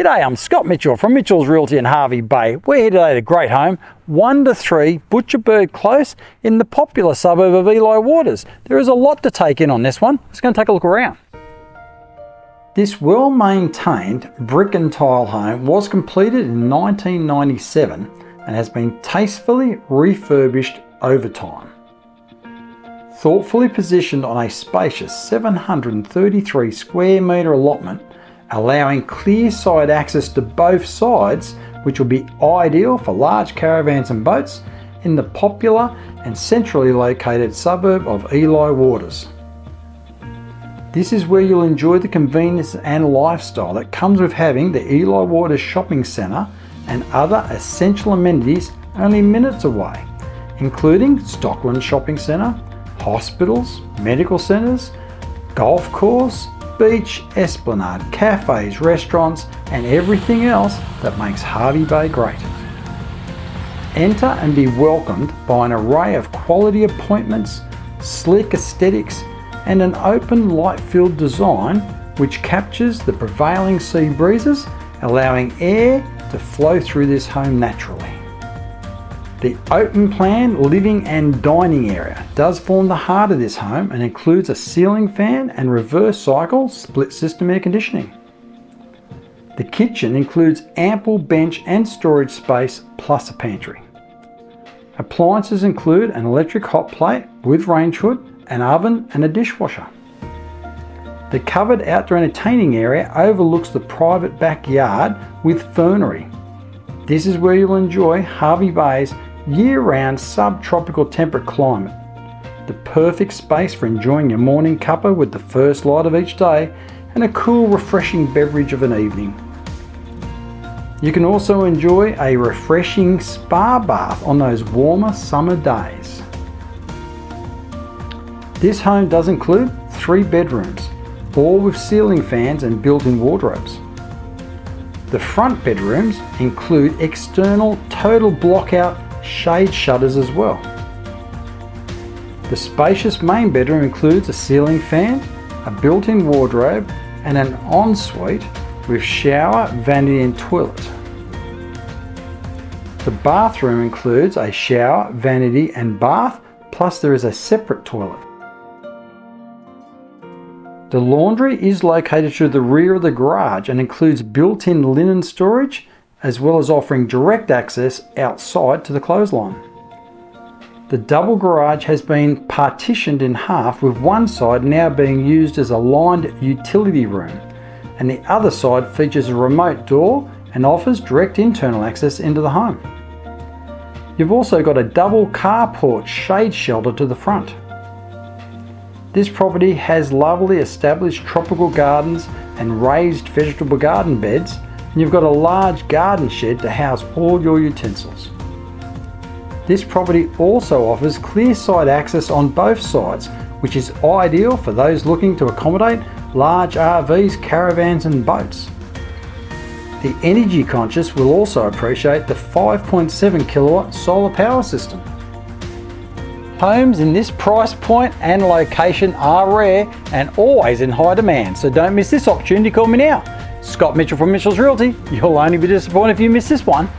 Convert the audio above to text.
G'day, I'm Scott Mitchell from Mitchell's Realty in Hervey Bay. We're here today at a great home, 1 to 3 Butcherbird Close in the popular suburb of Eli Waters. There is a lot to take in on this one. Let's go and take a look around. This well-maintained brick and tile home was completed in 1997 and has been tastefully refurbished over time. Thoughtfully positioned on a spacious 733 square metre allotment, allowing clear side access to both sides, which will be ideal for large caravans and boats in the popular and centrally located suburb of Eli Waters. This is where you'll enjoy the convenience and lifestyle that comes with having the Eli Waters shopping centre and other essential amenities only minutes away, including Stockland shopping centre, hospitals, medical centres, golf course, beach, esplanade, cafes, restaurants and everything else that makes Hervey Bay great. Enter and be welcomed by an array of quality appointments, sleek aesthetics and an open light-filled design which captures the prevailing sea breezes, allowing air to flow through this home naturally. The open plan living and dining area does form the heart of this home and includes a ceiling fan and reverse cycle split system air conditioning. The kitchen includes ample bench and storage space plus a pantry. Appliances include an electric hot plate with range hood, an oven and a dishwasher. The covered outdoor entertaining area overlooks the private backyard with fernery. This is where you'll enjoy Hervey Bay's year-round subtropical temperate climate. The perfect space for enjoying your morning cuppa with the first light of each day and a cool refreshing beverage of an evening. You can also enjoy a refreshing spa bath on those warmer summer days. This home does include 3 bedrooms, all with ceiling fans and built-in wardrobes. The front bedrooms include external total blockout shade shutters as well. The spacious main bedroom includes a ceiling fan, a built-in wardrobe and an ensuite with shower, vanity and toilet. The bathroom includes a shower, vanity and bath, plus there is a separate toilet. The laundry is located to the rear of the garage and includes built-in linen storage as well as offering direct access outside to the clothesline. The double garage has been partitioned in half with one side now being used as a lined utility room and the other side features a remote door and offers direct internal access into the home. You've also got a double carport shade shelter to the front. This property has lovely established tropical gardens and raised vegetable garden beds, and you've got a large garden shed to house all your utensils. This property also offers clear side access on both sides, which is ideal for those looking to accommodate large RVs, caravans and boats. The energy conscious will also appreciate the 5.7 kilowatt solar power system. Homes in this price point and location are rare and always in high demand, so don't miss this opportunity. Call me now. Scott Mitchell from Mitchell's Realty. You'll only be disappointed if you miss this one.